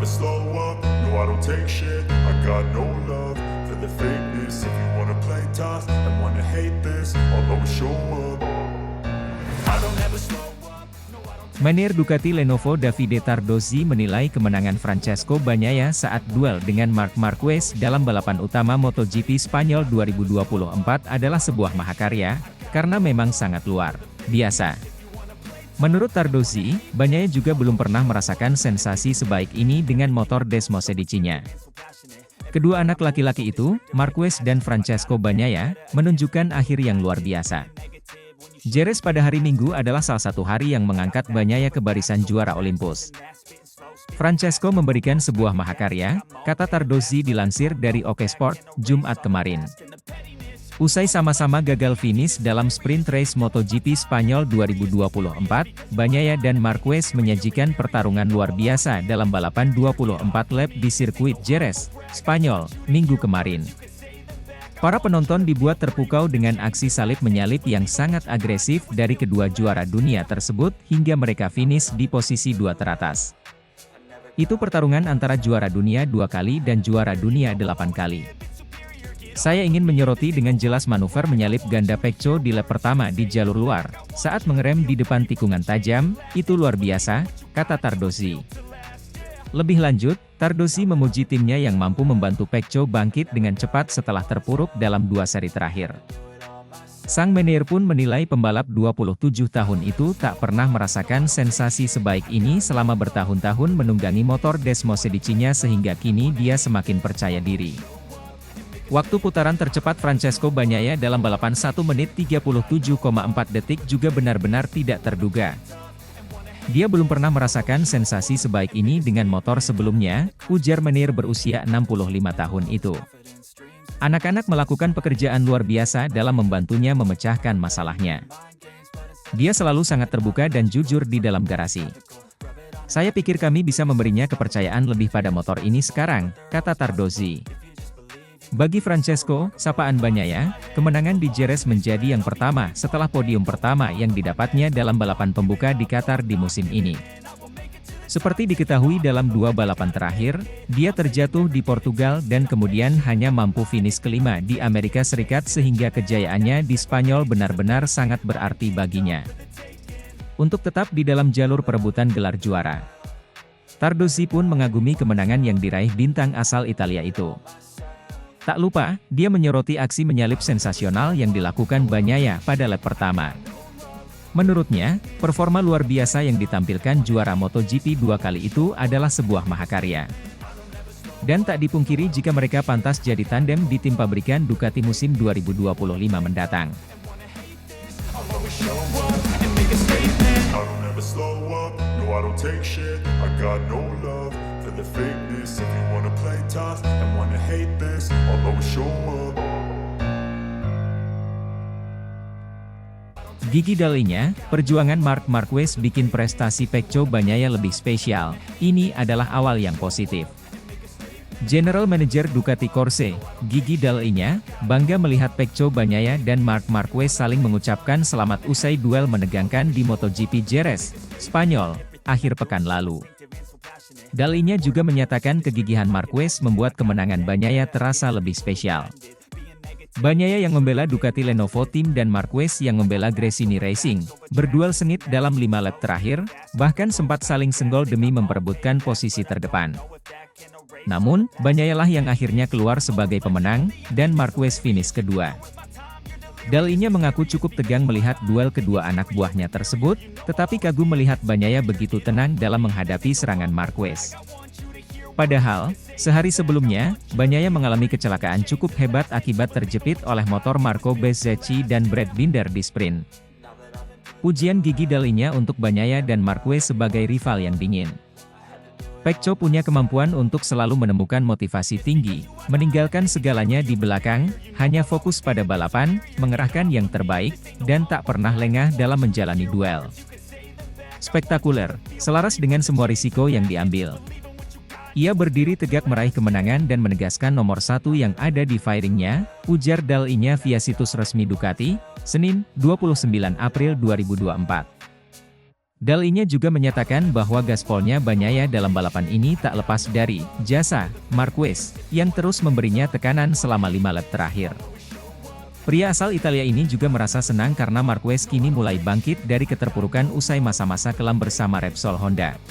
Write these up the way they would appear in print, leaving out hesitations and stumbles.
slow up, no I don't take shit. I got no love for the fakeness. If you wanna play tough and wanna hate this, I'll always show up. I don't ever slow up, no I don't. Manajer Ducati Lenovo Davide Tardozzi menilai kemenangan Francesco Bagnaia saat duel dengan Marc Marquez dalam balapan utama MotoGP Spanyol 2024 adalah sebuah mahakarya, karena memang sangat luar biasa. Menurut Tardozzi, Bagnaia juga belum pernah merasakan sensasi sebaik ini dengan motor Desmosedici-nya. Kedua anak laki-laki itu, Marquez dan Francesco Bagnaia, menunjukkan akhir yang luar biasa. Jerez pada hari Minggu adalah salah satu hari yang mengangkat Bagnaia ke barisan juara Olympus. Francesco memberikan sebuah mahakarya, kata Tardozzi dilansir dari OK Sport, Jumat kemarin. Usai sama-sama gagal finish dalam sprint race MotoGP Spanyol 2024, Bagnaia dan Marquez menyajikan pertarungan luar biasa dalam balapan 24 lap di sirkuit Jerez, Spanyol, Minggu kemarin. Para penonton dibuat terpukau dengan aksi salib menyalip yang sangat agresif dari kedua juara dunia tersebut hingga mereka finish di posisi 2 teratas. Itu pertarungan antara juara dunia 2 kali dan juara dunia 8 kali. Saya ingin menyoroti dengan jelas manuver menyalip ganda Pecco di lap pertama di jalur luar, saat mengerem di depan tikungan tajam, itu luar biasa, kata Tardozzi. Lebih lanjut, Tardozzi memuji timnya yang mampu membantu Pecco bangkit dengan cepat setelah terpuruk dalam 2 seri terakhir. Sang manajer pun menilai pembalap 27 tahun itu tak pernah merasakan sensasi sebaik ini selama bertahun-tahun menunggangi motor Desmosedici-nya sehingga kini dia semakin percaya diri. Waktu putaran tercepat Francesco Bagnaia dalam balapan 1 menit 37,4 detik juga benar-benar tidak terduga. Dia belum pernah merasakan sensasi sebaik ini dengan motor sebelumnya, ujar manajer berusia 65 tahun itu. Anak-anak melakukan pekerjaan luar biasa dalam membantunya memecahkan masalahnya. Dia selalu sangat terbuka dan jujur di dalam garasi. Saya pikir kami bisa memberinya kepercayaan lebih pada motor ini sekarang, kata Tardozzi. Bagi Francesco, sapaan Bagnaia, kemenangan di Jerez menjadi yang pertama setelah podium pertama yang didapatnya dalam balapan pembuka di Qatar di musim ini. Seperti diketahui dalam 2 balapan terakhir, dia terjatuh di Portugal dan kemudian hanya mampu finish kelima di Amerika Serikat sehingga kejayaannya di Spanyol benar-benar sangat berarti baginya. Untuk tetap di dalam jalur perebutan gelar juara. Tardozzi pun mengagumi kemenangan yang diraih bintang asal Italia itu. Tak lupa, dia menyoroti aksi menyalip sensasional yang dilakukan Bagnaia pada lap pertama. Menurutnya, performa luar biasa yang ditampilkan juara MotoGP 2 kali itu adalah sebuah mahakarya. Dan tak dipungkiri jika mereka pantas jadi tandem di tim pabrikan Ducati musim 2025 mendatang. The fakeness, if you wanna play tough and wanna hate this, I'll always show up. Gigi dalinya, perjuangan Marc Marquez bikin prestasi Pecco Bagnaia lebih spesial. Ini adalah awal yang positif. General Manager Ducati Corse, Gigi dalinya, bangga melihat Pecco Bagnaia dan Marc Marquez saling mengucapkan selamat usai duel menegangkan di MotoGP Jerez, Spanyol, akhir pekan lalu. Dalinya juga menyatakan kegigihan Marquez membuat kemenangan Bagnaia terasa lebih spesial. Bagnaia yang membela Ducati Lenovo Team dan Marquez yang membela Gresini Racing, berduel sengit dalam 5 lap terakhir, bahkan sempat saling senggol demi memperebutkan posisi terdepan. Namun, Bagnaia lah yang akhirnya keluar sebagai pemenang, dan Marquez finish kedua. Dalinya mengaku cukup tegang melihat duel kedua anak buahnya tersebut, tetapi kagum melihat Bagnaia begitu tenang dalam menghadapi serangan Marquez. Padahal, sehari sebelumnya, Bagnaia mengalami kecelakaan cukup hebat akibat terjepit oleh motor Marco Bezzecchi dan Brad Binder di sprint. Pujian gigi Dalinya untuk Bagnaia dan Marquez sebagai rival yang dingin. Pecco punya kemampuan untuk selalu menemukan motivasi tinggi, meninggalkan segalanya di belakang, hanya fokus pada balapan, mengerahkan yang terbaik, dan tak pernah lengah dalam menjalani duel. Spektakuler, selaras dengan semua risiko yang diambil. Ia berdiri tegak meraih kemenangan dan menegaskan nomor 1 yang ada di firingnya, ujar Dalinya via situs resmi Ducati, Senin, 29 April 2024. Dalinya juga menyatakan bahwa gaspolnya Bagnaia dalam balapan ini tak lepas dari jasa Marquez, yang terus memberinya tekanan selama 5 lap terakhir. Pria asal Italia ini juga merasa senang karena Marquez kini mulai bangkit dari keterpurukan usai masa-masa kelam bersama Repsol Honda.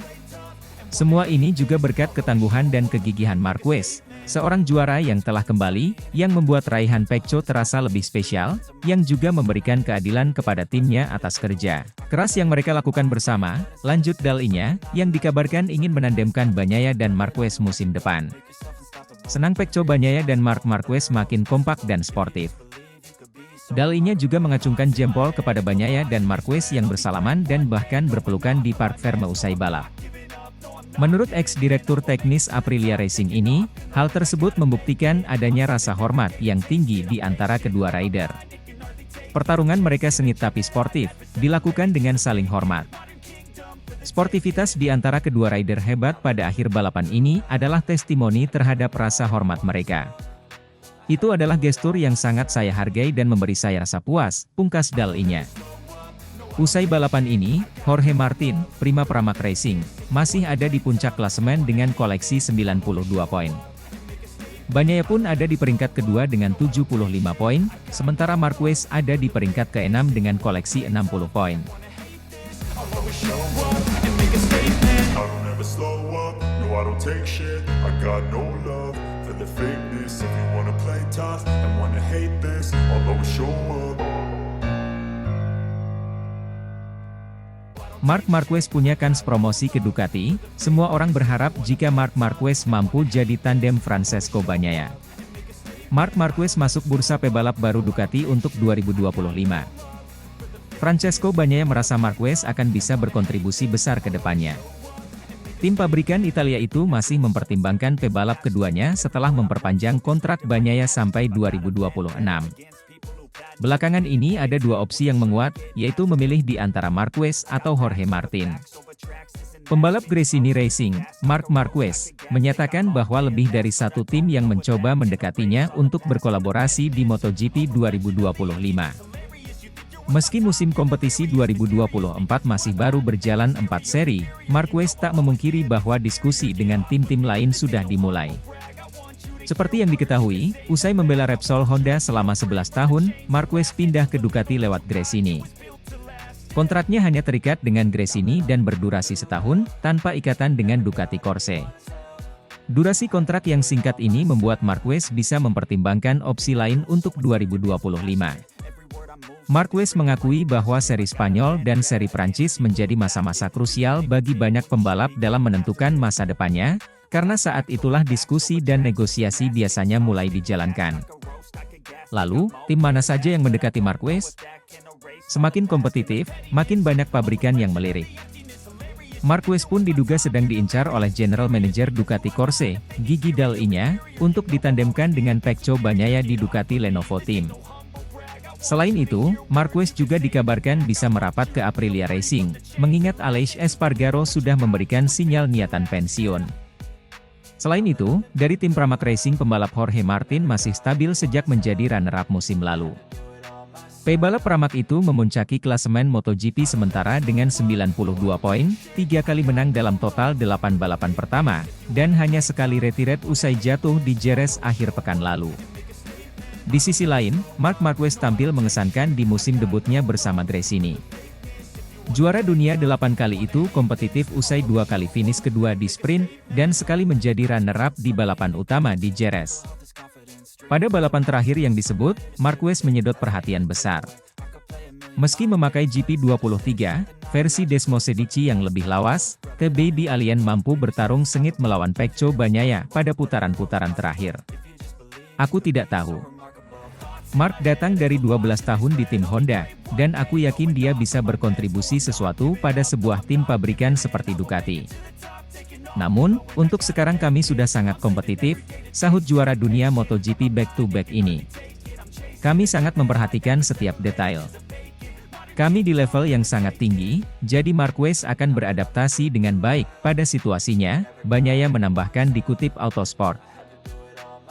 Semua ini juga berkat ketangguhan dan kegigihan Marquez, seorang juara yang telah kembali, yang membuat raihan Pecco terasa lebih spesial, yang juga memberikan keadilan kepada timnya atas kerja keras yang mereka lakukan bersama. Lanjut Dalinya, yang dikabarkan ingin menandemkan Bagnaia dan Marquez musim depan. Senang Pecco Bagnaia dan Marc Marquez makin kompak dan sportif. Dalinya juga mengacungkan jempol kepada Bagnaia dan Marquez yang bersalaman dan bahkan berpelukan di Parc Ferme usai balap. Menurut ex-direktur teknis Aprilia Racing ini, hal tersebut membuktikan adanya rasa hormat yang tinggi di antara kedua rider. Pertarungan mereka sengit tapi sportif, dilakukan dengan saling hormat. Sportivitas di antara kedua rider hebat pada akhir balapan ini adalah testimoni terhadap rasa hormat mereka. Itu adalah gestur yang sangat saya hargai dan memberi saya rasa puas, pungkas Dalinya. Usai balapan ini, Jorge Martin, Prima Pramac Racing, masih ada di puncak klasemen dengan koleksi 92 poin. Bagnaia pun ada di peringkat kedua dengan 75 poin, sementara Marquez ada di peringkat ke-6 dengan koleksi 60 poin. Marc Marquez punya kans promosi ke Ducati. Semua orang berharap jika Marc Marquez mampu jadi tandem Francesco Bagnaia. Marc Marquez masuk bursa pebalap baru Ducati untuk 2025. Francesco Bagnaia merasa Marquez akan bisa berkontribusi besar ke depannya. Tim pabrikan Italia itu masih mempertimbangkan pebalap keduanya setelah memperpanjang kontrak Bagnaia sampai 2026. Belakangan ini ada dua opsi yang menguat, yaitu memilih di antara Marquez atau Jorge Martin. Pembalap Gresini Racing, Marc Marquez, menyatakan bahwa lebih dari satu tim yang mencoba mendekatinya untuk berkolaborasi di MotoGP 2025. Meski musim kompetisi 2024 masih baru berjalan 4 seri, Marquez tak memungkiri bahwa diskusi dengan tim-tim lain sudah dimulai. Seperti yang diketahui, usai membela Repsol Honda selama 11 tahun, Marquez pindah ke Ducati lewat Gresini. Kontraknya hanya terikat dengan Gresini dan berdurasi setahun, tanpa ikatan dengan Ducati Corse. Durasi kontrak yang singkat ini membuat Marquez bisa mempertimbangkan opsi lain untuk 2025. Marquez mengakui bahwa seri Spanyol dan seri Prancis menjadi masa-masa krusial bagi banyak pembalap dalam menentukan masa depannya, karena saat itulah diskusi dan negosiasi biasanya mulai dijalankan. Lalu, tim mana saja yang mendekati Marquez? Semakin kompetitif, makin banyak pabrikan yang melirik. Marquez pun diduga sedang diincar oleh General Manager Ducati Corse, Gigi Dalinya, untuk ditandemkan dengan Pecco Bagnaia di Ducati Lenovo Team. Selain itu, Marquez juga dikabarkan bisa merapat ke Aprilia Racing, mengingat Aleix Espargaro sudah memberikan sinyal niatan pensiun. Selain itu, dari tim Pramac Racing pembalap Jorge Martin masih stabil sejak menjadi runner-up musim lalu. Pebalap Pramac itu memuncaki klasemen MotoGP sementara dengan 92 poin, 3 kali menang dalam total 8 balapan pertama, dan hanya sekali retired usai jatuh di Jerez akhir pekan lalu. Di sisi lain, Marc Marquez tampil mengesankan di musim debutnya bersama Gresini. Juara dunia 8 kali itu kompetitif usai 2 kali finish kedua di sprint, dan sekali menjadi runner-up di balapan utama di Jerez. Pada balapan terakhir yang disebut, Marquez menyedot perhatian besar. Meski memakai GP23, versi Desmosedici yang lebih lawas, The Baby Alien mampu bertarung sengit melawan Pecco Bagnaia pada putaran-putaran terakhir. Aku tidak tahu. Marc datang dari 12 tahun di tim Honda, dan aku yakin dia bisa berkontribusi sesuatu pada sebuah tim pabrikan seperti Ducati. Namun, untuk sekarang kami sudah sangat kompetitif, sahut juara dunia MotoGP back-to-back ini. Kami sangat memperhatikan setiap detail. Kami di level yang sangat tinggi, jadi Marquez akan beradaptasi dengan baik pada situasinya, Bagnaia menambahkan dikutip Autosport.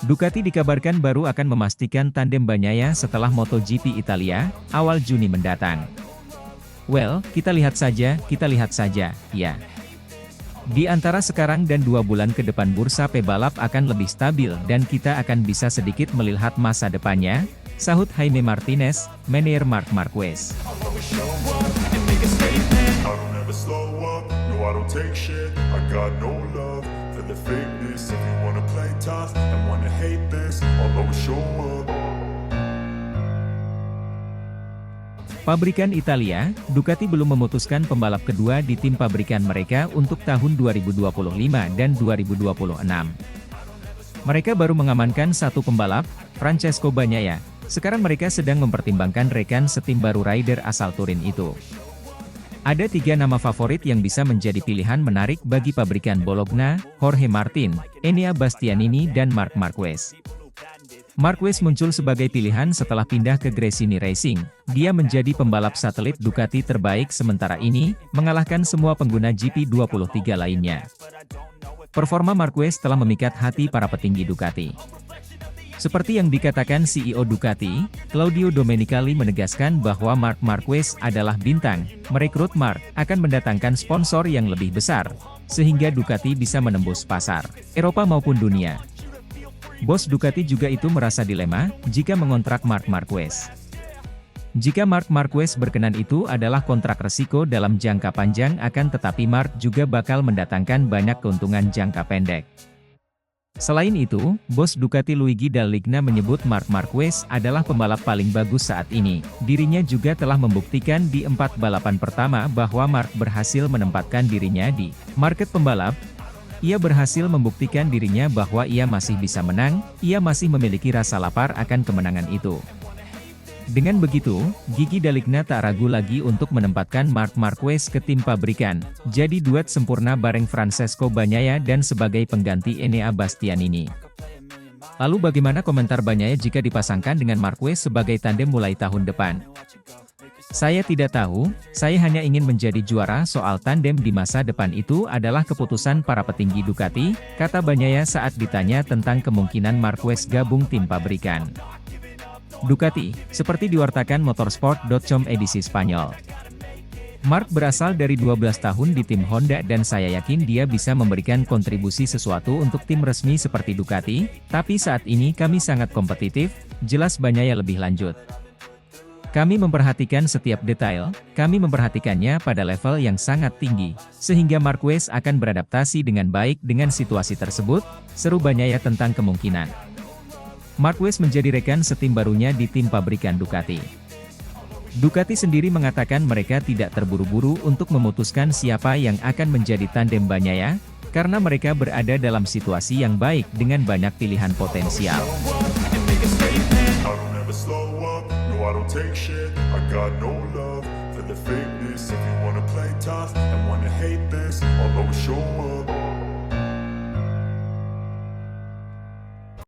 Ducati dikabarkan baru akan memastikan tandem Bagnaia setelah MotoGP Italia, awal Juni mendatang. Well, kita lihat saja, ya. Di antara sekarang dan 2 bulan ke depan bursa pebalap akan lebih stabil dan kita akan bisa sedikit melihat masa depannya, sahut Jaime Martinez, manajer Marc Marquez. I'll always show up and make a statement. I don't ever slow up, no I don't take shit. I got no love for the fakeness. If you wanna play tough and wanna hate this, I'll always show up. Pabrikan Italia, Ducati belum memutuskan pembalap kedua di tim pabrikan mereka untuk tahun 2025 dan 2026. Mereka baru mengamankan satu pembalap, Francesco Bagnaia. Sekarang mereka sedang mempertimbangkan rekan setim baru rider asal Turin itu. Ada 3 nama favorit yang bisa menjadi pilihan menarik bagi pabrikan Bologna, Jorge Martin, Enea Bastianini dan Marc Marquez. Marquez muncul sebagai pilihan setelah pindah ke Gresini Racing. Dia menjadi pembalap satelit Ducati terbaik sementara ini, mengalahkan semua pengguna GP23 lainnya. Performa Marquez telah memikat hati para petinggi Ducati. Seperti yang dikatakan CEO Ducati, Claudio Domenicali menegaskan bahwa Marc Marquez adalah bintang. Merekrut Marc akan mendatangkan sponsor yang lebih besar, sehingga Ducati bisa menembus pasar Eropa maupun dunia. Bos Ducati juga itu merasa dilema jika mengontrak Marc Marquez. Jika Marc Marquez berkenan itu adalah kontrak resiko dalam jangka panjang tetapi Marc juga bakal mendatangkan banyak keuntungan jangka pendek. Selain itu, bos Ducati Luigi Dall'Igna menyebut Marc Marquez adalah pembalap paling bagus saat ini. Dirinya juga telah membuktikan di 4 balapan pertama bahwa Marc berhasil menempatkan dirinya di market pembalap. Ia berhasil membuktikan dirinya bahwa ia masih bisa menang, ia masih memiliki rasa lapar akan kemenangan itu. Dengan begitu, Gigi Dall'Igna tak ragu lagi untuk menempatkan Marc Marquez ke tim pabrikan, jadi duet sempurna bareng Francesco Bagnaia dan sebagai pengganti Enea Bastianini. Lalu bagaimana komentar Bagnaia jika dipasangkan dengan Marquez sebagai tandem mulai tahun depan? Saya tidak tahu, saya hanya ingin menjadi juara soal tandem di masa depan itu adalah keputusan para petinggi Ducati, kata Bagnaia saat ditanya tentang kemungkinan Marquez gabung tim pabrikan Ducati, seperti diwartakan motorsport.com edisi Spanyol. Marc berasal dari 12 tahun di tim Honda dan saya yakin dia bisa memberikan kontribusi sesuatu untuk tim resmi seperti Ducati, tapi saat ini kami sangat kompetitif, jelas Bagnaia lebih lanjut. Kami memperhatikan setiap detail, kami memperhatikannya pada level yang sangat tinggi, sehingga Marquez akan beradaptasi dengan baik dengan situasi tersebut, seru Bagnaia tentang kemungkinan Marquez menjadi rekan setim barunya di tim pabrikan Ducati. Ducati sendiri mengatakan mereka tidak terburu-buru untuk memutuskan siapa yang akan menjadi tandem Bagnaia, karena mereka berada dalam situasi yang baik dengan banyak pilihan potensial. I don't take shit, I got no love for the fakeness. If you wanna play tough and wanna hate this, I'll always show up.